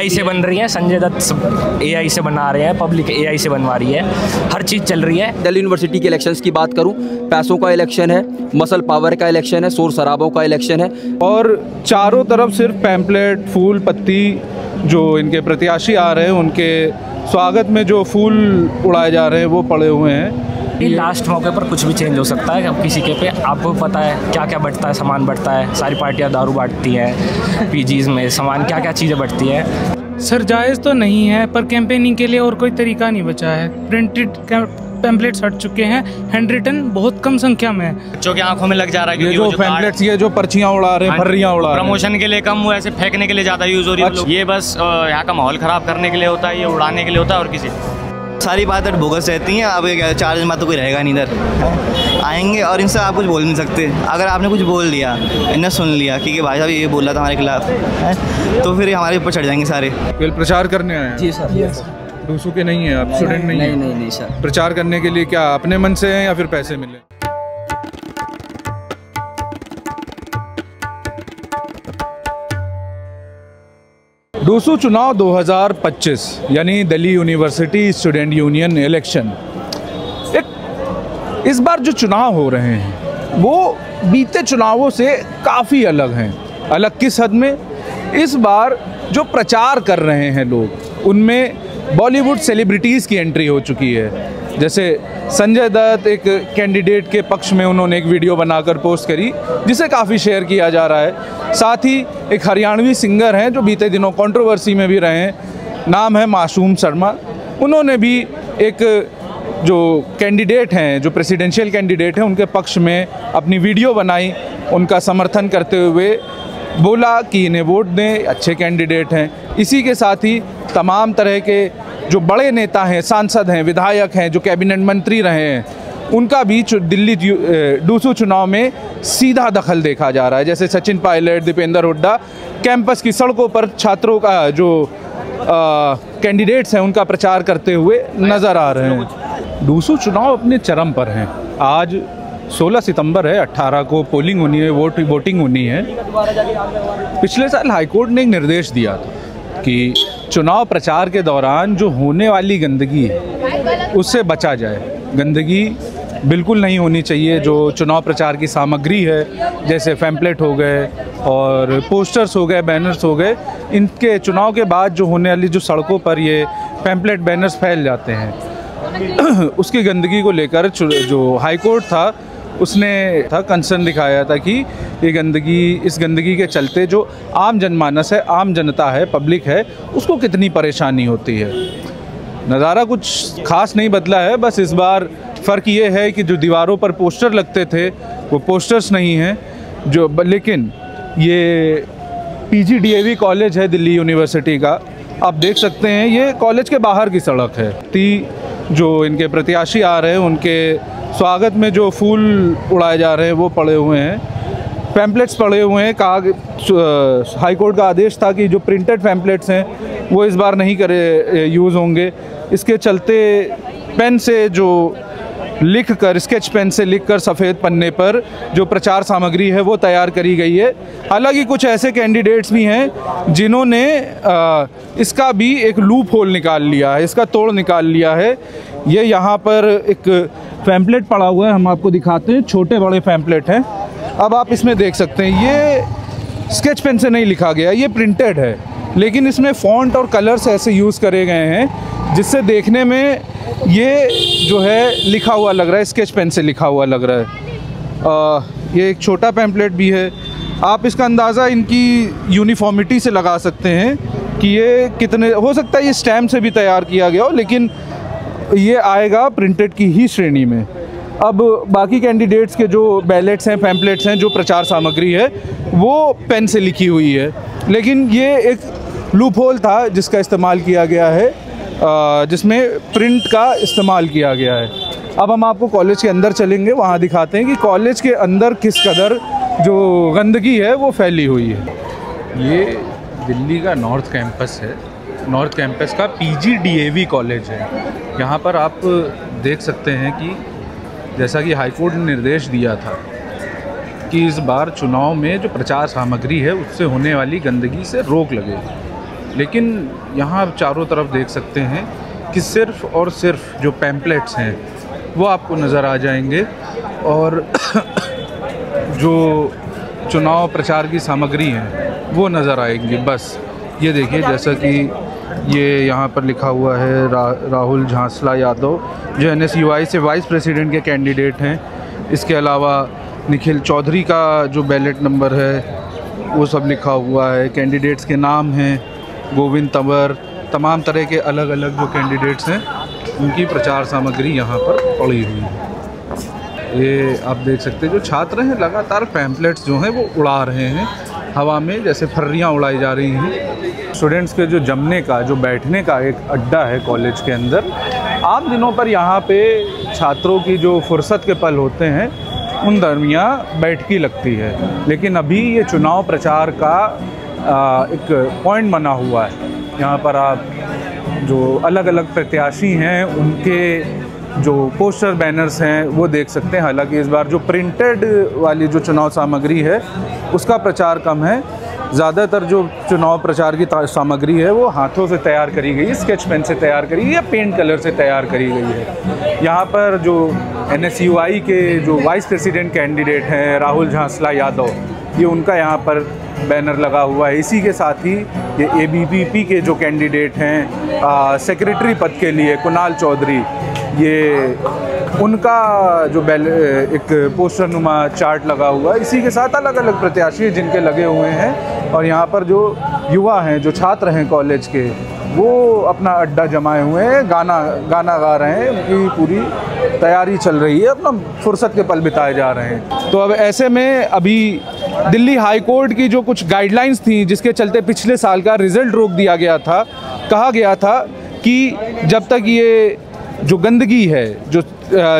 AI से बन रही है, संजय दत्त AI से बना रहे हैं, पब्लिक AI से बनवा रही है, हर चीज़ चल रही है। दिल्ली यूनिवर्सिटी के इलेक्शंस की बात करूं, पैसों का इलेक्शन है, मसल पावर का इलेक्शन है, शोर शराबों का इलेक्शन है और चारों तरफ सिर्फ पैम्पलेट, फूल पत्ती, जो इनके प्रत्याशी आ रहे हैं उनके स्वागत में जो फूल उड़ाए जा रहे हैं वो पड़े हुए हैं। लास्ट मौके पर कुछ भी चेंज हो सकता है। अब किसी के पे आपको पता है क्या क्या बढ़ता है, सामान बढ़ता है, सारी पार्टियां दारू बांटती हैं, पीजीज़ में सामान क्या क्या चीज़ें बढ़ती हैं। सर जायज़ तो नहीं है, पर कैंपेनिंग के लिए और कोई तरीका नहीं बचा है। प्रिंटेड पैम्पलेट्स हट चुके हैं, हैंड रिटन बहुत कम संख्या में है। बच्चों की आंखों में लग जा रहा है, क्योंकि ये जो पैम्पलेट्स, ये जो पर्चियाँ उड़ा रहे हैं, फर्रियाँ उड़ा रहे हैं, प्रमोशन के लिए कम, वो ऐसे फेंकने के लिए ज़्यादा यूज़ हो रही है। ये बस यहाँ का माहौल ख़राब करने के लिए होता है, ये उड़ाने के लिए होता है और किसी सारी बातें बोगस रहती हैं। अब 4 दिन बाद तो कोई रहेगा नहीं इधर, आएंगे और इनसे आप कुछ बोल नहीं सकते। अगर आपने कुछ बोल दिया, इन्हें सुन लिया कि भाई साहब ये बोल रहा था हमारे खिलाफ, तो फिर हमारे ऊपर चढ़ जाएंगे सारे। केवल प्रचार करने आए हैं? जी सर। दूसरों के नहीं है, आप स्टूडेंट नहीं है? नहीं सर। प्रचार करने के लिए क्या अपने मन से हैं या फिर पैसे मिले? डूसू चुनाव 2025 यानी Delhi university student union election, इस बार जो चुनाव हो रहे हैं वो बीते चुनावों से काफ़ी अलग हैं। अलग किस हद में? इस बार जो प्रचार कर रहे हैं लोग, उनमें बॉलीवुड सेलिब्रिटीज़ की एंट्री हो चुकी है। जैसे संजय दत्त एक कैंडिडेट के पक्ष में उन्होंने एक वीडियो बनाकर पोस्ट करी, जिसे काफ़ी शेयर किया जा रहा है। साथ ही एक हरियाणवी सिंगर हैं जो बीते दिनों कंट्रोवर्सी में भी रहे हैं, नाम है मासूम शर्मा। उन्होंने भी एक जो कैंडिडेट हैं, जो प्रेसिडेंशियल कैंडिडेट हैं, उनके पक्ष में अपनी वीडियो बनाई, उनका समर्थन करते हुए बोला कि इन्हें वोट दें, अच्छे कैंडिडेट हैं। इसी के साथ ही तमाम तरह के जो बड़े नेता हैं, सांसद हैं, विधायक हैं, जो कैबिनेट मंत्री रहे हैं, उनका भी दिल्ली डूसू चुनाव में सीधा दखल देखा जा रहा है। जैसे सचिन पायलट, दीपेंद्र हुड्डा कैंपस की सड़कों पर छात्रों का जो कैंडिडेट्स हैं उनका प्रचार करते हुए नज़र आ रहे हैं। डूसू चुनाव अपने चरम पर हैं। आज 16 सितंबर है, 18 को पोलिंग होनी है, वोटिंग होनी है। पिछले साल हाईकोर्ट ने एक निर्देश दिया था कि चुनाव प्रचार के दौरान जो होने वाली गंदगी है उससे बचा जाए। गंदगी बिल्कुल नहीं होनी चाहिए। जो चुनाव प्रचार की सामग्री है, जैसे पैम्पलेट हो गए और पोस्टर्स हो गए, बैनर्स हो गए, इनके चुनाव के बाद जो होने वाली जो सड़कों पर ये पैम्पलेट बैनर्स फैल जाते हैं, उसकी गंदगी को लेकर जो हाईकोर्ट था उसने कंसर्न दिखाया था कि ये गंदगी, इस गंदगी के चलते जो आम जनमानस है, आम जनता है, पब्लिक है, उसको कितनी परेशानी होती है। नज़ारा कुछ खास नहीं बदला है, बस इस बार फ़र्क ये है कि जो दीवारों पर पोस्टर लगते थे वो पोस्टर्स नहीं हैं, जो लेकिन ये PGDAV कॉलेज है दिल्ली यूनिवर्सिटी का, आप देख सकते हैं ये कॉलेज के बाहर की सड़क है। जो इनके प्रत्याशी आ रहे हैं उनके स्वागत में जो फूल उड़ाए जा रहे हैं वो पड़े हुए हैं, पैम्पलेट्स पड़े हुए हैं। हाईकोर्ट का आदेश था कि जो प्रिंटेड पैम्पलेट्स हैं वो इस बार नहीं यूज़ होंगे। इसके चलते पेन से जो लिखकर, स्केच पेन से लिखकर सफ़ेद पन्ने पर जो प्रचार सामग्री है वो तैयार करी गई है। हालांकि कुछ ऐसे कैंडिडेट्स भी हैं जिन्होंने इसका भी एक लूप होल निकाल लिया है, इसका तोड़ निकाल लिया है। ये यहाँ पर एक पैम्पलेट पड़ा हुआ है, हम आपको दिखाते हैं, छोटे बड़े पैम्पलेट हैं। अब आप इसमें देख सकते हैं ये स्केच पेन से नहीं लिखा गया, ये प्रिंटेड है, लेकिन इसमें फ़ॉन्ट और कलर्स ऐसे यूज़ करे गए हैं जिससे देखने में ये जो है लिखा हुआ लग रहा है, स्केच पेन से लिखा हुआ लग रहा है। ये एक छोटा पैम्पलेट भी है। आप इसका अंदाज़ा इनकी यूनिफॉर्मिटी से लगा सकते हैं कि ये कितने, हो सकता है ये स्टैम्प से भी तैयार किया गया हो, लेकिन ये आएगा प्रिंटेड की ही श्रेणी में। अब बाकी कैंडिडेट्स के जो बैलेट्स हैं, पैम्पलेट्स हैं, जो प्रचार सामग्री है वो पेन से लिखी हुई है, लेकिन ये एक लूप होल था जिसका इस्तेमाल किया गया है, जिसमें प्रिंट का इस्तेमाल किया गया है। अब हम आपको कॉलेज के अंदर चलेंगे, वहाँ दिखाते हैं कि कॉलेज के अंदर किस कदर जो गंदगी है वो फैली हुई है। ये दिल्ली का नॉर्थ कैंपस है, नॉर्थ कैंपस का PGDAV कॉलेज है। यहाँ पर आप देख सकते हैं कि जैसा कि हाईकोर्ट ने निर्देश दिया था कि इस बार चुनाव में जो प्रचार सामग्री है उससे होने वाली गंदगी से रोक लगेगी। लेकिन यहाँ आप चारों तरफ देख सकते हैं कि सिर्फ़ और सिर्फ जो पैम्पलेट्स हैं वो आपको नज़र आ जाएंगे और जो चुनाव प्रचार की सामग्री है वो नज़र आएंगी। बस ये देखिए, जैसा कि ये यहाँ पर लिखा हुआ है राहुल झांसला यादव जो NSUI से वाइस प्रेसिडेंट के कैंडिडेट हैं। इसके अलावा निखिल चौधरी का जो बैलेट नंबर है वो सब लिखा हुआ है, कैंडिडेट्स के नाम हैं, गोविंद तंवर, तमाम तरह के अलग अलग जो कैंडिडेट्स हैं उनकी प्रचार सामग्री यहाँ पर पड़ी हुई है। ये आप देख सकते हैं जो छात्र हैं लगातार पैम्पलेट्स जो हैं वो उड़ा रहे हैं हवा में, जैसे फर्रियाँ उड़ाई जा रही हैं। स्टूडेंट्स के जो जमने का, जो बैठने का एक अड्डा है कॉलेज के अंदर, आम दिनों पर यहाँ पे छात्रों की जो फुर्सत के पल होते हैं उन दरमियान बैठकी लगती है, लेकिन अभी ये चुनाव प्रचार का एक पॉइंट बना हुआ है। यहाँ पर आप जो अलग अलग प्रत्याशी हैं उनके जो पोस्टर बैनर्स हैं वो देख सकते हैं। हालांकि इस बार जो प्रिंटेड वाली जो चुनाव सामग्री है उसका प्रचार कम है, ज़्यादातर जो चुनाव प्रचार की सामग्री है वो हाथों से तैयार करी गई है, स्केच पेन से तैयार करी गई या पेंट कलर से तैयार करी गई है। यहाँ पर जो NSUI के जो वाइस प्रेसिडेंट कैंडिडेट हैं राहुल झांसला यादव, ये उनका यहाँ पर बैनर लगा हुआ है। इसी के साथ ही ये ABVP के जो कैंडिडेट हैं सेक्रेटरी पद के लिए कुणाल चौधरी, ये उनका जो एक पोस्टर नुमा चार्ट लगा हुआ है। इसी के साथ अलग अलग प्रत्याशी जिनके लगे हुए हैं और यहाँ पर जो युवा हैं, जो छात्र हैं कॉलेज के, वो अपना अड्डा जमाए हुए हैं, गाना गा रहे हैं, उनकी पूरी तैयारी चल रही है, अपना फुर्सत के पल बिताए जा रहे हैं। तो अब ऐसे में अभी दिल्ली हाई कोर्ट की जो कुछ गाइडलाइंस थी जिसके चलते पिछले साल का रिज़ल्ट रोक दिया गया था, कहा गया था कि जब तक ये जो गंदगी है,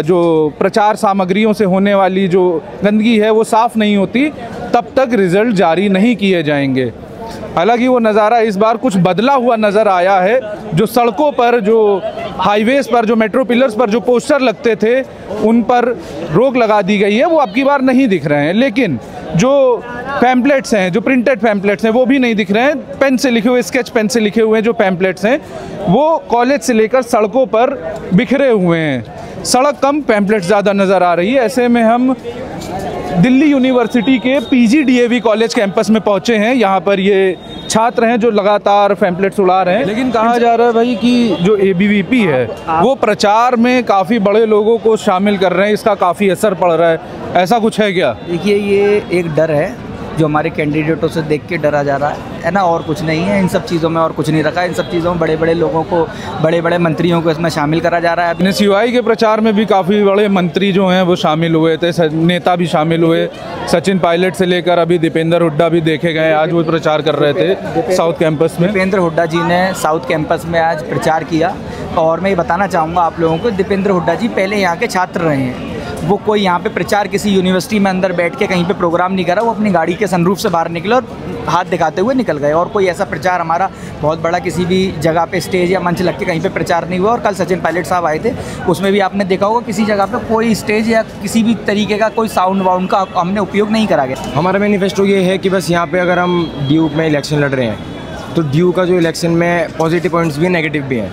जो प्रचार सामग्रियों से होने वाली जो गंदगी है वो साफ़ नहीं होती, तब तक रिज़ल्ट जारी नहीं किए जाएंगे। हालांकि वो नज़ारा इस बार कुछ बदला हुआ नज़र आया है। जो सड़कों पर, जो हाईवेज़ पर, जो मेट्रो पिलर्स पर जो पोस्टर लगते थे उन पर रोक लगा दी गई है, वो अब की बार नहीं दिख रहे हैं। लेकिन जो पैम्पलेट्स हैं, जो प्रिंटेड पैम्पलेट्स हैं, वो भी नहीं दिख रहे हैं। पेन से लिखे हुए, स्केच पेन से लिखे हुए जो पैम्पलेट्स हैं वो कॉलेज से लेकर सड़कों पर बिखरे हुए हैं। सड़क कम, पैम्पलेट ज़्यादा नज़र आ रही है। ऐसे में हम दिल्ली यूनिवर्सिटी के PGDAV कॉलेज कैंपस में पहुंचे हैं। यहाँ पर ये छात्र हैं जो लगातार पैम्पलेट्स उड़ा रहे हैं, लेकिन कहा जा रहा है भाई कि जो ABVP है वो प्रचार में काफ़ी बड़े लोगों को शामिल कर रहे हैं, इसका काफ़ी असर पड़ रहा है। ऐसा कुछ है क्या? देखिए, ये एक डर है जो हमारे कैंडिडेटों से देख के डरा जा रहा है ना, और कुछ नहीं है। इन सब चीज़ों में और कुछ नहीं रखा है। इन सब चीज़ों में बड़े बड़े लोगों को, बड़े बड़े मंत्रियों को इसमें शामिल करा जा रहा है। NSUI के प्रचार में भी काफ़ी बड़े मंत्री जो हैं वो शामिल हुए थे, नेता भी शामिल हुए। सचिन पायलट से लेकर अभी दीपेंद्र हुड्डा भी देखे गए, आज वो प्रचार कर रहे थे साउथ कैंपस में। दीपेंद्र हुड्डा जी ने साउथ कैंपस में आज प्रचार किया। और मैं ये बताना चाहूँगा आप लोगों को, दीपेंद्र हुड्डा जी पहले यहाँ के छात्र रहे हैं। वो कोई यहाँ पे प्रचार किसी यूनिवर्सिटी में अंदर बैठ के कहीं पे प्रोग्राम नहीं करा, वो अपनी गाड़ी के सनरूफ से बाहर निकले और हाथ दिखाते हुए निकल गए। और कोई ऐसा प्रचार हमारा बहुत बड़ा किसी भी जगह पे स्टेज या मंच लग के कहीं पे प्रचार नहीं हुआ। और कल सचिन पायलट साहब आए थे, उसमें भी आपने देखा होगा किसी जगह पे कोई स्टेज या किसी भी तरीके का कोई साउंड वाउंड का हमने उपयोग नहीं करा गया। हमारा मैनिफेस्टो ये है कि बस यहाँ पे अगर हम ड्यू में इलेक्शन लड़ रहे हैं तो ड्यू का जो इलेक्शन में पॉजिटिव पॉइंट्स भी हैं, नेगेटिव भी हैं,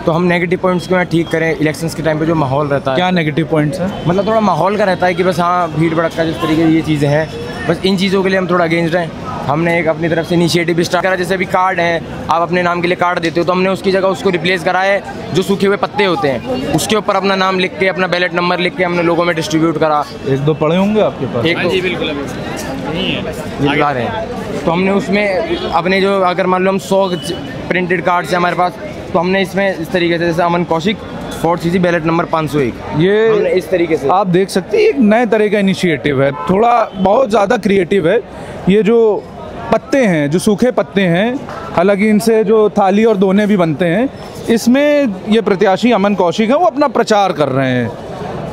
तो हम नेगेटिव पॉइंट्स को ठीक करें। इलेक्शंस के टाइम पे जो माहौल रहता है, क्या नेगेटिव पॉइंट्स हैं? मतलब थोड़ा माहौल का रहता है कि बस हाँ भीड़ भड़का जिस तरीके की ये चीज़ें हैं, बस इन चीज़ों के लिए हम थोड़ा अगेंस्ट हैं। हमने एक अपनी तरफ से इनिशिएटिव भी स्टार्ट करा, जैसे अभी कार्ड है, आप अपने नाम के लिए कार्ड देते हो तो हमने उसकी जगह उसको रिप्लेस करा है, जो सूखे हुए पत्ते होते हैं उसके ऊपर अपना नाम लिख के, अपना बैलेट नंबर लिख के हमने लोगों में डिस्ट्रीब्यूट करा। एक दो पढ़े होंगे आपके पास? एक दो बिल्कुल ला रहे हैं। तो हमने उसमें अपने जो, अगर मान लो हम 100 प्रिंटेड कार्ड्स हैं हमारे पास, तो हमने इसमें इस तरीके से, जैसे Aman Kaushik fourth CG ballot number 501, ये इस तरीके से आप देख सकते हैं। एक नए तरह का इनिशिएटिव है, थोड़ा बहुत ज़्यादा क्रिएटिव है। ये जो पत्ते हैं, जो सूखे पत्ते हैं, हालांकि इनसे जो थाली और दोने भी बनते हैं, इसमें ये प्रत्याशी अमन कौशिक है, वो अपना प्रचार कर रहे हैं।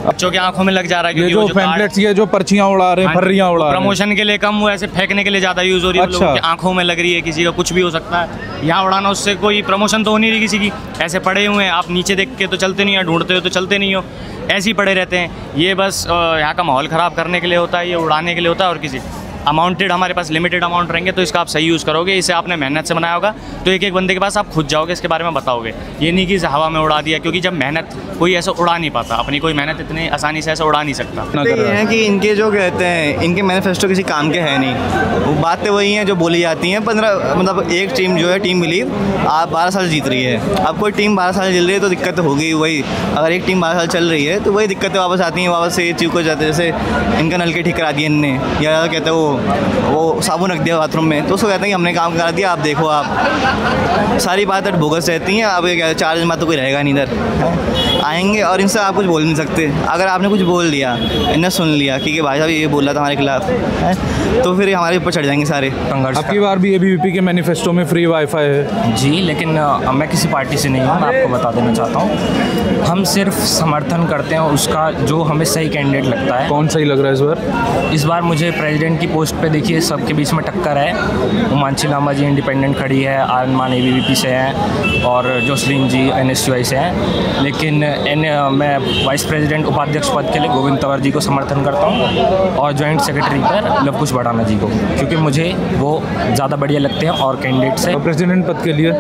बच्चों की आंखों में लग जा रहा है, ये जो पैम्पलेट्स, ये जो पर्चियाँ उड़ा रहे हैं, फर्रियाँ उड़ा रहे हैं, प्रमोशन के लिए कम, वो ऐसे फेंकने के लिए ज़्यादा यूज़ हो रही है। अच्छा। लोगों की आंखों में लग रही है, किसी का कुछ भी हो सकता है। यहाँ उड़ाना, उससे कोई प्रमोशन तो हो नहीं रही किसी की। ऐसे पड़े हुए हैं, आप नीचे देख के तो चलते नहीं हो, ढूंढते हो तो चलते नहीं हो, ऐसे ही पड़े रहते हैं। ये बस यहाँ का माहौल ख़राब करने के लिए होता है, ये उड़ाने के लिए होता है और किसी अमाउंटेड हमारे पास लिमिटेड अमाउंट रहेंगे तो इसका आप सही यूज़ करोगे। इसे आपने मेहनत से बनाया होगा तो एक एक बंदे के पास आप खुद जाओगे, इसके बारे में बताओगे। ये नहीं कि इसे हवा में उड़ा दिया, क्योंकि जब मेहनत कोई ऐसा उड़ा नहीं पाता, अपनी कोई मेहनत इतनी आसानी से ऐसा उड़ा नहीं सकता। ये है कि इनके जो कहते हैं इनके मैनिफेस्टो किसी काम के है नहीं, वो बातें वही हैं जो बोली जाती हैं। 15 मतलब एक टीम जो है टीम बिलीव आप 12 साल जीत रही है। अब कोई टीम 12 साल चल रही है तो दिक्कत होगी वही। अगर एक टीम 12 साल चल रही है तो वही दिक्कतें वापस आती हैं, वापस से ये चीज़ को जाते हैं। जैसे इनका नल के ठीक करा दिए इनने, या कहते हैं वो साबुन रख दिया बाथरूम में, तो उसको कहते हैं कि हमने काम करा दिया, आप देखो। आप सारी बातें बोगस रहती हैं। अब ये 4 दिन बाद तो कोई रहेगा नहीं इधर, आएंगे और इनसे आप कुछ बोल नहीं सकते। अगर आपने कुछ बोल दिया, इन्हें सुन लिया कि भाई साहब ये बोला था हमारे खिलाफ, तो फिर हमारे ऊपर चढ़ जाएंगे सारे। आपकी बार भी एबीवीपी के मैनिफेस्टो में फ्री वाईफाई है जी, लेकिन मैं किसी पार्टी से नहीं हूँ, मैं आपको बता देना चाहता हूँ। हम सिर्फ समर्थन करते हैं उसका जो हमें सही कैंडिडेट लगता है। कौन सही लग रहा है इस बार? इस बार मुझे प्रेसिडेंट की पोस्ट पे देखिए सबके बीच में टक्कर है। उमांशी लांबा जी इंडिपेंडेंट खड़ी है, आर्यन मान एबीवीपी से हैं और जोसलीन जी एनएसयूआई से हैं। लेकिन मैं वाइस प्रेसिडेंट उपाध्यक्ष पद के लिए गोविंद तंवर जी को समर्थन करता हूँ और जॉइंट सेक्रेटरी पर लवकुश भड़ाना जी को, क्योंकि मुझे वो ज़्यादा बढ़िया लगते हैं और कैंडिडेट से। प्रेसिडेंट पद के लिए?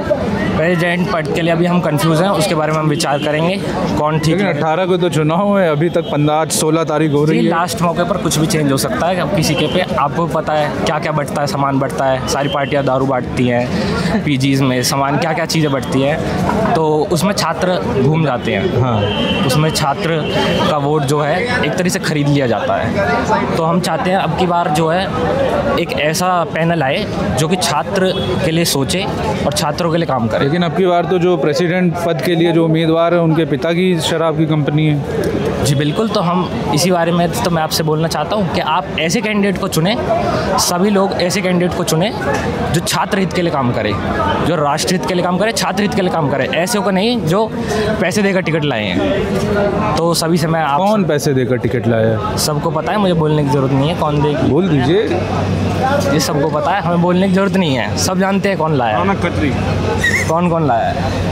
प्रेसिडेंट पद के लिए अभी हम कंफ्यूज हैं, उसके बारे में हम विचार करेंगे कौन ठीक है। 18 को तो चुनाव है, अभी तक 16 तारीख हो रही है। लास्ट मौके पर कुछ भी चेंज हो सकता है। अब किसी के पे आपको पता है क्या क्या बढ़ता है, सामान बढ़ता है। सारी पार्टियां दारू बांटती हैं, पीजीज में सामान क्या क्या चीज़ें बढ़ती हैं, तो उसमें छात्र घूम जाते हैं। हाँ, उसमें छात्र का वोट जो है एक तरीके से खरीद लिया जाता है। तो हम चाहते हैं अब की बार जो है एक ऐसा पैनल आए जो कि छात्र के लिए सोचे और छात्रों के लिए काम करे। लेकिन अब की बार तो जो प्रेसिडेंट पद के लिए जो उम्मीदवार है उनके पिता की शराब की कंपनी है। जी बिल्कुल, तो हम इसी बारे में तो मैं आपसे बोलना चाहता हूँ कि आप ऐसे कैंडिडेट को चुनें, सभी लोग ऐसे कैंडिडेट को चुनें जो छात्र हित के लिए काम करे, जो राष्ट्र हित के लिए काम करे, छात्र हित के लिए काम करे। ऐसे को नहीं जो पैसे देकर टिकट लाए हैं। तो सभी से मैं आप कौन पैसे देकर टिकट लाया है? सबको पता है, मुझे बोलने की ज़रूरत नहीं है कौन देगी। बोल दीजिए। ये सबको पता है, हमें बोलने की ज़रूरत नहीं है, सब जानते हैं कौन लाया। रौनक खत्री। कौन लाया है?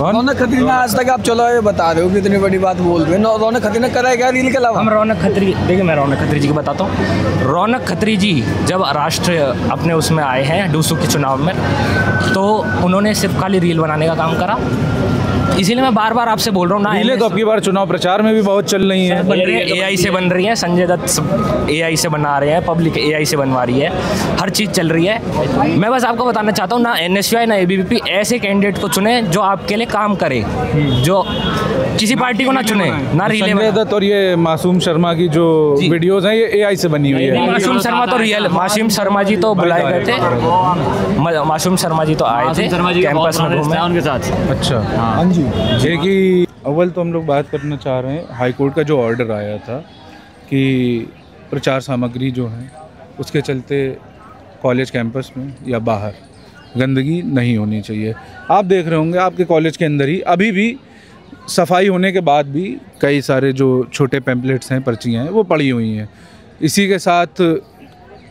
रौनक खत्री ने आज तक आप चलो ये बता रहे हो कि इतनी बड़ी बात बोल रहे हो। रौनक खत्री ने करा है क्या रील के अलावा? हम रौनक खत्री, देखिए मैं रौनक खत्री जी को बताता हूँ। रौनक खत्री जी जब राष्ट्र अपने उसमें आए हैं डूसू के चुनाव में, तो उन्होंने सिर्फ खाली रील बनाने का काम करा। इसीलिए मैं बार बार आपसे बोल रहा हूँ ना, रीलें तो आपकी बार चुनाव प्रचार में भी बहुत चल रही हैं। एआई से बन रही है, संजय दत्त एआई से बना रहे हैं, पब्लिक एआई से बनवा रही है, हर चीज़ चल रही है। मैं बस आपको बताना चाहता हूँ ना, एनएसयूआई ना एबीवीपी ऐसे कैंडिडेट को चुने जो आपके लिए काम करे, जो किसी पार्टी को ना चुने ना रीले। संजय दत्त और ये मासूम शर्मा की जो वीडियोस हैं ये एआई से बनी हुई है। मासूम शर्मा तो रियल, मासूम शर्मा जी तो बुलाए गए थे, मासूम शर्मा जी तो आए थे कैंपस में घूमे उनके साथ। अच्छा, हाँ जी। ये कि अव्वल तो हम लोग बात करना चाह रहे हैं हाई कोर्ट का जो ऑर्डर आया था कि प्रचार सामग्री जो है उसके चलते कॉलेज कैंपस में या बाहर गंदगी नहीं होनी चाहिए। आप देख रहे होंगे आपके कॉलेज के अंदर ही अभी भी सफाई होने के बाद भी कई सारे जो छोटे पैम्पलेट्स हैं, पर्चियाँ हैं, वो पड़ी हुई हैं। इसी के साथ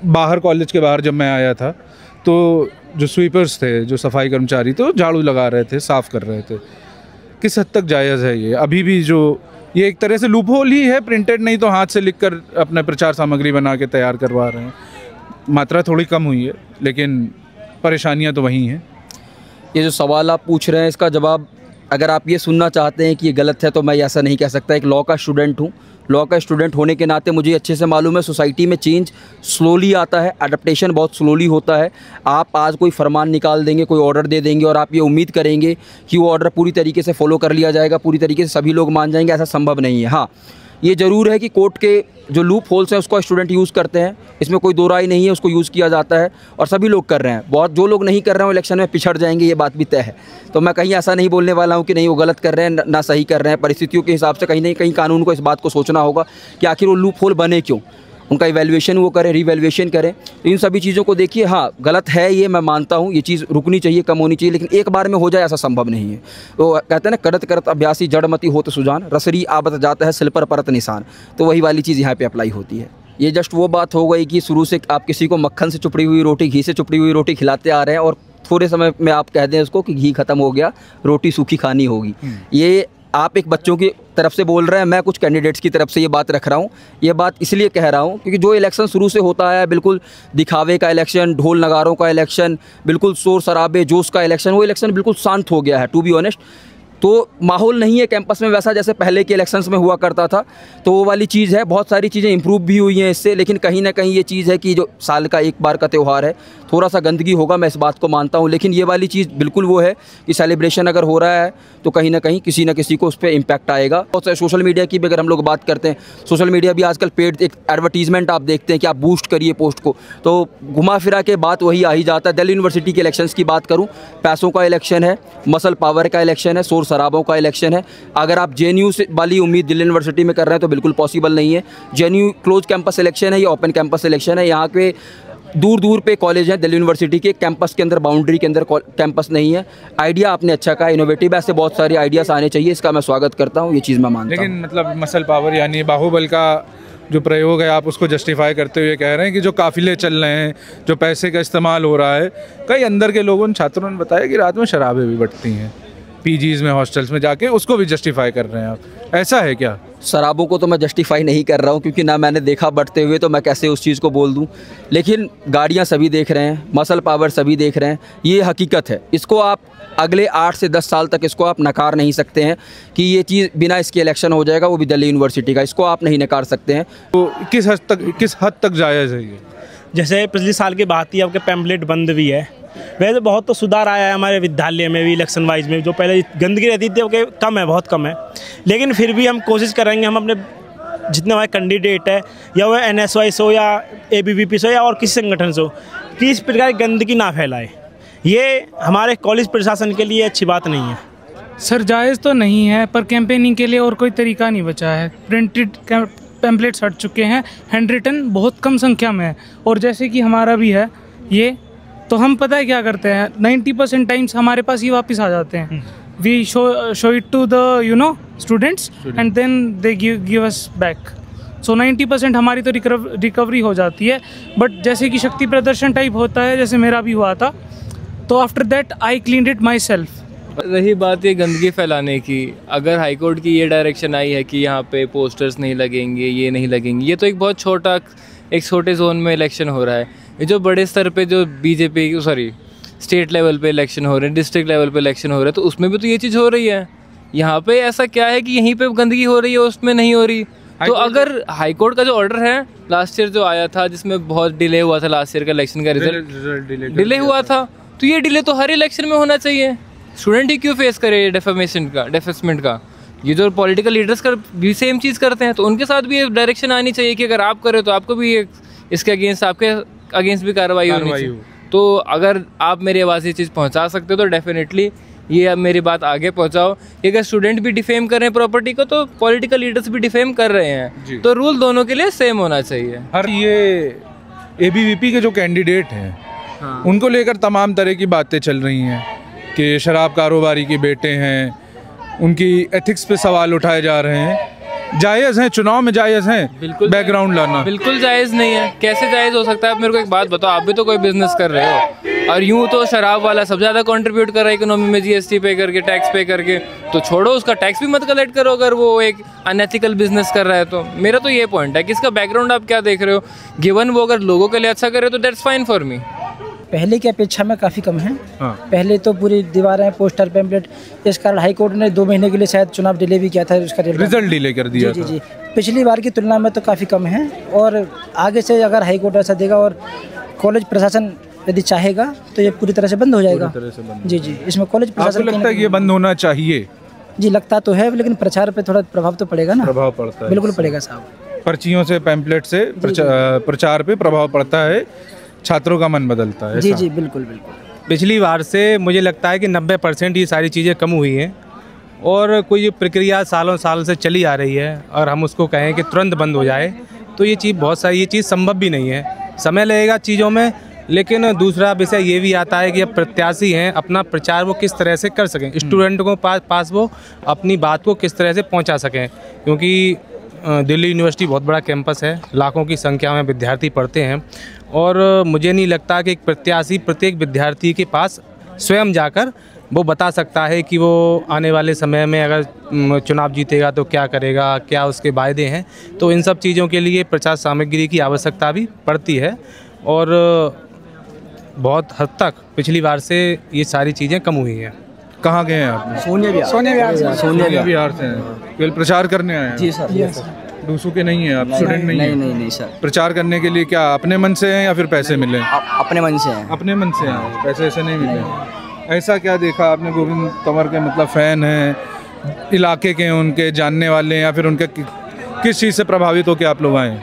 बाहर कॉलेज के बाहर जब मैं आया था तो जो स्वीपर्स थे, जो सफाई कर्मचारी थे, वो झाड़ू लगा रहे थे, साफ़ कर रहे थे। किस हद तक जायज़ है ये? अभी भी जो ये एक तरह से लूप होल ही है, प्रिंटेड नहीं तो हाथ से लिखकर अपने प्रचार सामग्री बना के तैयार करवा रहे हैं। मात्रा थोड़ी कम हुई है लेकिन परेशानियां तो वही हैं। ये जो सवाल आप पूछ रहे हैं इसका जवाब अगर आप ये सुनना चाहते हैं कि ये गलत है तो मैं ऐसा नहीं कह सकता। एक लॉ का स्टूडेंट हूँ, लॉ का स्टूडेंट होने के नाते मुझे अच्छे से मालूम है सोसाइटी में चेंज स्लोली आता है, अडेप्टेशन बहुत स्लोली होता है। आप आज कोई फरमान निकाल देंगे, कोई ऑर्डर दे देंगे और आप ये उम्मीद करेंगे कि वो ऑर्डर पूरी तरीके से फॉलो कर लिया जाएगा, पूरी तरीके से सभी लोग मान जाएंगे, ऐसा संभव नहीं है। हाँ, ये ज़रूर है कि कोर्ट के जो लूप होल्स हैं उसको स्टूडेंट यूज़ करते हैं, इसमें कोई दो राय नहीं है, उसको यूज़ किया जाता है और सभी लोग कर रहे हैं। बहुत जो लोग नहीं कर रहे हैं वो इलेक्शन में पिछड़ जाएंगे, ये बात भी तय है। तो मैं कहीं ऐसा नहीं बोलने वाला हूँ कि नहीं वो गलत कर रहे हैं, ना सही कर रहे हैं। परिस्थितियों के हिसाब से कहीं ना कहीं कानून को इस बात को सोचना होगा कि आखिर वो लूप होल बने क्यों, उनका इवैल्यूएशन वो करें, रीवैल्यूएशन करें। इन सभी चीज़ों को देखिए। हाँ, गलत है ये, मैं मानता हूँ, ये चीज़ रुकनी चाहिए, कम होनी चाहिए, लेकिन एक बार में हो जाए ऐसा संभव नहीं है। तो कहते हैं ना, करत करत अभ्यासी जड़मती होत सुजान, रसरी आबत जाता है सिल पर परत निशान। तो वही वाली चीज़ यहाँ पे अप्लाई होती है। ये जस्ट वो बात हो गई कि शुरू से आप किसी को मक्खन से चुपड़ी हुई रोटी, घी से चुपड़ी हुई रोटी खिलाते आ रहे हैं और थोड़े समय में आप कह दें उसको कि घी खत्म हो गया, रोटी सूखी खानी होगी। ये आप एक बच्चों की तरफ से बोल रहे हैं, मैं कुछ कैंडिडेट्स की तरफ से ये बात रख रहा हूँ। ये बात इसलिए कह रहा हूँ क्योंकि जो इलेक्शन शुरू से होता है, बिल्कुल दिखावे का इलेक्शन, ढोल नगारों का इलेक्शन, बिल्कुल शोर शराबे जोश का इलेक्शन, वो इलेक्शन बिल्कुल शांत हो गया है टू बी ऑनेस्ट। तो माहौल नहीं है कैंपस में वैसा जैसे पहले के इलेक्शंस में हुआ करता था। तो वो वाली चीज़ है, बहुत सारी चीज़ें इंप्रूव भी हुई हैं इससे, लेकिन कहीं ना कहीं ये चीज़ है कि जो साल का एक बार का त्यौहार है, थोड़ा सा गंदगी होगा, मैं इस बात को मानता हूँ। लेकिन ये वाली चीज़ बिल्कुल वो है कि सेलिब्रेशन अगर हो रहा है तो कहीं ना कहीं किसी न किसी को उस पर इम्पैक्ट आएगा। और सोशल मीडिया की भी अगर हम लोग बात करते हैं, सोशल मीडिया भी आजकल पेड एक एडवर्टीजमेंट आप देखते हैं कि आप बूस्ट करिए पोस्ट को, तो घुमा फिरा के बात वही आ ही जाता है। दिल्ली यूनिवर्सिटी के इलेक्शंस की बात करूँ, पैसों का इलेक्शन है, मसल पावर का इलेक्शन है, शोर शराबों का इलेक्शन है। अगर आप JNU से वाली उम्मीद दिल्ली यूनिवर्सिटी में कर रहे हैं तो बिल्कुल पॉसिबल नहीं है। JNU क्लोज कैंपस इलेक्शन है, ये ओपन कैंपस इलेक्शन है। यहाँ पे दूर दूर पे कॉलेज हैं दिल्ली यूनिवर्सिटी के, कैंपस के अंदर, बाउंड्री के अंदर कैंपस नहीं है। आइडिया आपने अच्छा कहा, इनोवेटिव, ऐसे बहुत सारे आइडियाज़ आने चाहिए, इसका मैं स्वागत करता हूँ, ये चीज़ मैं मानता हूँ। लेकिन मतलब मसल पावर यानी बाहुबल का जो प्रयोग है, आप उसको जस्टिफाई करते हुए कह रहे हैं कि जो काफिले चल रहे हैं, जो पैसे का इस्तेमाल हो रहा है, कई अंदर के लोगों ने, छात्रों ने बताया कि रात में शराबें भी बढ़ती हैं PGs में, हॉस्टल्स में जाके, उसको भी जस्टिफाई कर रहे हैं आप, ऐसा है क्या? शराबों को तो मैं जस्टिफाई नहीं कर रहा हूँ क्योंकि ना मैंने देखा बढ़ते हुए, तो मैं कैसे उस चीज़ को बोल दूँ। लेकिन गाड़ियाँ सभी देख रहे हैं, मसल पावर सभी देख रहे हैं, ये हकीकत है। इसको आप अगले 8 से 10 साल तक इसको आप नकार नहीं सकते हैं कि ये चीज़ बिना इसके इलेक्शन हो जाएगा, वो भी दिल्ली यूनिवर्सिटी का, इसको आप नहीं नकार सकते हैं। तो किस हद तक जायज़ है ये? जैसे पिछले साल की बात थी, आपके पैम्पलेट बंद भी है। वैसे बहुत तो सुधार आया है हमारे विद्यालय में भी, इलेक्शन वाइज में। जो पहले गंदगी रहती थी वो कम है, बहुत कम है। लेकिन फिर भी हम कोशिश करेंगे, हम अपने जितने हमारे कैंडिडेट है, या वह NSY हो या ABVP हो या और किसी संगठन से हो, कि इस प्रकार की गंदगी ना फैलाए। ये हमारे कॉलेज प्रशासन के लिए अच्छी बात नहीं है। सर जायज़ तो नहीं है, पर कैंपेनिंग के लिए और कोई तरीका नहीं बचा है। प्रिंटेड पैम्पलेट्स हट चुके हैं, हैंड रिटन बहुत कम संख्या में है। और जैसे कि हमारा भी है ये, तो हम पता है क्या करते हैं, 90% टाइम्स हमारे पास ये वापस आ जाते हैं। We show it to the students and then they give us back. So 90% हमारी तो रिकवरी हो जाती है। बट जैसे कि शक्ति प्रदर्शन टाइप होता है, जैसे मेरा भी हुआ था, तो after that I cleaned it my self. रही बात ये गंदगी फैलाने की, अगर हाई कोर्ट की ये डायरेक्शन आई है कि यहाँ पे पोस्टर्स नहीं लगेंगे, ये नहीं लगेंगे, ये तो एक बहुत छोटे जोन में इलेक्शन हो रहा है। ये जो बड़े स्तर पे जो BJP स्टेट लेवल पे इलेक्शन हो रहे हैं, डिस्ट्रिक्ट लेवल पे इलेक्शन हो रहे हैं, तो उसमें भी तो ये चीज़ हो रही है। यहाँ पे ऐसा क्या है कि यहीं पे गंदगी हो रही है, उसमें नहीं हो रही? तो अगर हाई कोर्ट का जो ऑर्डर है लास्ट ईयर जो आया था, जिसमें बहुत डिले हुआ था, लास्ट ईयर का इलेक्शन का रिजल्ट डिले हुआ था, तो ये डिले तो हर इलेक्शन में होना चाहिए। स्टूडेंट ही क्यों फेस करे डेफेसमेंट का? ये जो पॉलिटिकल लीडर्स का भी सेम चीज़ करते हैं, तो उनके साथ भी ये डायरेक्शन आनी चाहिए कि अगर आप करें तो आपको भी इसके अगेंस्ट, आपके अगेंस्ट भी कार्रवाई होनी चाहिए। तो अगर आप मेरी आवाज़ ये चीज़ पहुंचा सकते हो तो डेफिनेटली ये अब मेरी बात आगे पहुंचाओ कि अगर स्टूडेंट भी डिफेम कर रहे हैं प्रॉपर्टी को, तो पॉलिटिकल लीडर्स भी डिफेम कर रहे हैं, तो रूल दोनों के लिए सेम होना चाहिए। हर ये ABVP के जो कैंडिडेट हैं, हाँ, उनको लेकर तमाम तरह की बातें चल रही हैं कि शराब कारोबारी के बेटे हैं, उनकी एथिक्स पे सवाल उठाए जा रहे हैं। जायज़ हैं, चुनाव में जायज़ हैं, बिल्कुल बैकग्राउंड लाना बिल्कुल जायज़ नहीं है। कैसे जायज़ हो सकता है? आप मेरे को एक बात बताओ, आप भी तो कोई बिजनेस कर रहे हो, और यूँ तो शराब वाला सबसे ज़्यादा कंट्रीब्यूट कर रहा है इकोनॉमी में, GST पे करके, टैक्स पे करके, तो छोड़ो उसका टैक्स भी मत कलेक्ट करो अगर वो एक अनएथिकल बिजनेस कर रहा है तो। मेरा तो ये पॉइंट है कि इसका बैकग्राउंड आप क्या देख रहे हो। गिवन वो अगर लोगों के लिए अच्छा करे तो दैट्स फाइन फॉर मी। पहले की अपेक्षा में काफ़ी कम है। हाँ। पहले तो पूरी दीवारें, पोस्टर, पैम्पलेट, इस कारण हाई कोर्ट ने 2 महीने के लिए शायद चुनाव डिले भी किया था, उसका रिजल्ट डिले कर दिया। जी। पिछली बार की तुलना में तो काफ़ी कम है, और आगे से अगर हाई कोर्ट ऐसा देगा और कॉलेज प्रशासन यदि चाहेगा तो ये पूरी तरह से बंद हो जाएगा। जी, इसमें कॉलेज प्रशासन, आपको लगता है कि ये बंद होना चाहिए? जी लगता तो है, लेकिन प्रचार पे थोड़ा प्रभाव तो पड़ेगा ना। प्रभाव पड़ता है, बिल्कुल पड़ेगा साहब। पर्चियों से, पैम्पलेट से प्रचार पे प्रभाव पड़ता है, छात्रों का मन बदलता है। जी बिल्कुल। पिछली बार से मुझे लगता है कि 90% ये सारी चीज़ें कम हुई हैं, और कोई ये प्रक्रिया सालों साल से चली आ रही है, और हम उसको कहें कि तुरंत बंद हो जाए तो ये चीज़ संभव भी नहीं है। समय लगेगा चीज़ों में। लेकिन दूसरा विषय ये भी आता है कि अब प्रत्याशी हैं, अपना प्रचार वो किस तरह से कर सकें, स्टूडेंट को पास वो अपनी बात को किस तरह से पहुंचा सकें, क्योंकि दिल्ली यूनिवर्सिटी बहुत बड़ा कैंपस है, लाखों की संख्या में विद्यार्थी पढ़ते हैं, और मुझे नहीं लगता कि एक प्रत्याशी प्रत्येक विद्यार्थी के पास स्वयं जाकर वो बता सकता है कि वो आने वाले समय में अगर चुनाव जीतेगा तो क्या करेगा, क्या उसके वायदे हैं। तो इन सब चीज़ों के लिए प्रचार सामग्री की आवश्यकता भी पड़ती है और बहुत हद तक पिछली बार से ये सारी चीज़ें कम हुई हैं। कहाँ गए हैं आप? सोनिया बिहार से हैं। केवल प्रचार करने आए हैं? जी सर। दूसरों के नहीं है आप? स्टूडेंट नहीं है? नहीं सर। प्रचार करने के लिए क्या अपने मन से हैं या फिर पैसे मिले? अपने मन से हैं। अपने मन से हैं, पैसे ऐसे नहीं मिले। ऐसा क्या देखा आपने? गोविंद तंवर के मतलब फ़ैन हैं, इलाके के उनके जानने वाले हैं, या फिर उनके किस चीज़ से प्रभावित हो के आप लोग आए?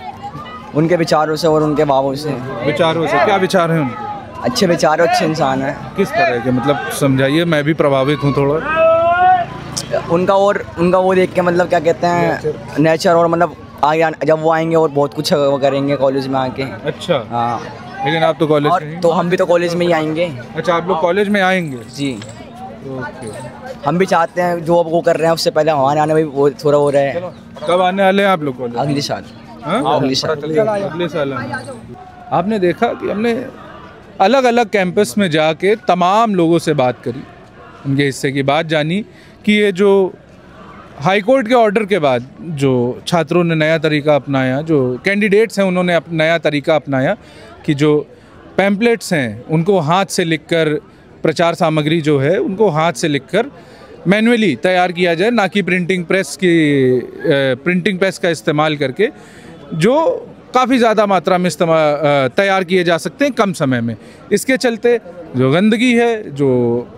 उनके विचारों से और उनके भावों से। विचारों से? क्या विचार हैं उनके? अच्छे विचार, अच्छे इंसान है। किस तरह के, मतलब समझाइए, मैं भी प्रभावित हूँ थोड़ा। उनका वो देख के मतलब क्या कहते हैं, नेचर, और मतलब आगे जब वो आएंगे और बहुत कुछ वो करेंगे कॉलेज में आके। अच्छा। हाँ। लेकिन आप तो कॉलेज में? तो हम भी तो कॉलेज में ही आएंगे। अच्छा, आप लोग कॉलेज में आएंगे? जी। ओके। हम भी चाहते हैं जो अब वो कर रहे हैं उससे पहले हमारे आने में भी वो थोड़ा हो रहा है। कब आने वाले हैं आप लोग कॉलेज? अगले साल। अगले साल। आपने देखा कि हमने अलग अलग कैंपस में जाके तमाम लोगों से बात करी, उनके हिस्से की बात जानी कि ये जो हाई कोर्ट के ऑर्डर के बाद जो छात्रों ने नया तरीका अपनाया, जो कैंडिडेट्स हैं उन्होंने नया तरीका अपनाया कि जो पैम्पलेट्स हैं उनको हाथ से लिखकर, प्रचार सामग्री जो है उनको हाथ से लिखकर मैनुअली तैयार किया जाए, ना कि प्रिंटिंग प्रेस का इस्तेमाल करके, जो काफ़ी ज़्यादा मात्रा में तैयार किए जा सकते हैं कम समय में। इसके चलते जो गंदगी है, जो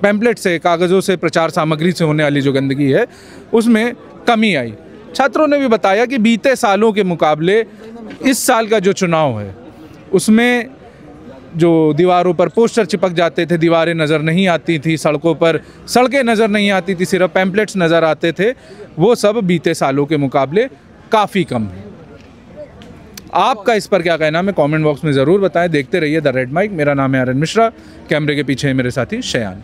पैम्पलेट से, कागज़ों से, प्रचार सामग्री से होने वाली जो गंदगी है, उसमें कमी आई। छात्रों ने भी बताया कि बीते सालों के मुकाबले इस साल का जो चुनाव है उसमें जो दीवारों पर पोस्टर चिपक जाते थे, दीवारें नज़र नहीं आती थी, सड़कों पर सड़कें नज़र नहीं आती थी, सिर्फ पैम्पलेट्स नज़र आते थे, वो सब बीते सालों के मुकाबले काफ़ी कम है। आपका इस पर क्या कहना है, मैं कमेंट बॉक्स में ज़रूर बताएं। देखते रहिए द रेड माइक। मेरा नाम है आर्यन मिश्रा, कैमरे के पीछे है मेरे साथी शयान।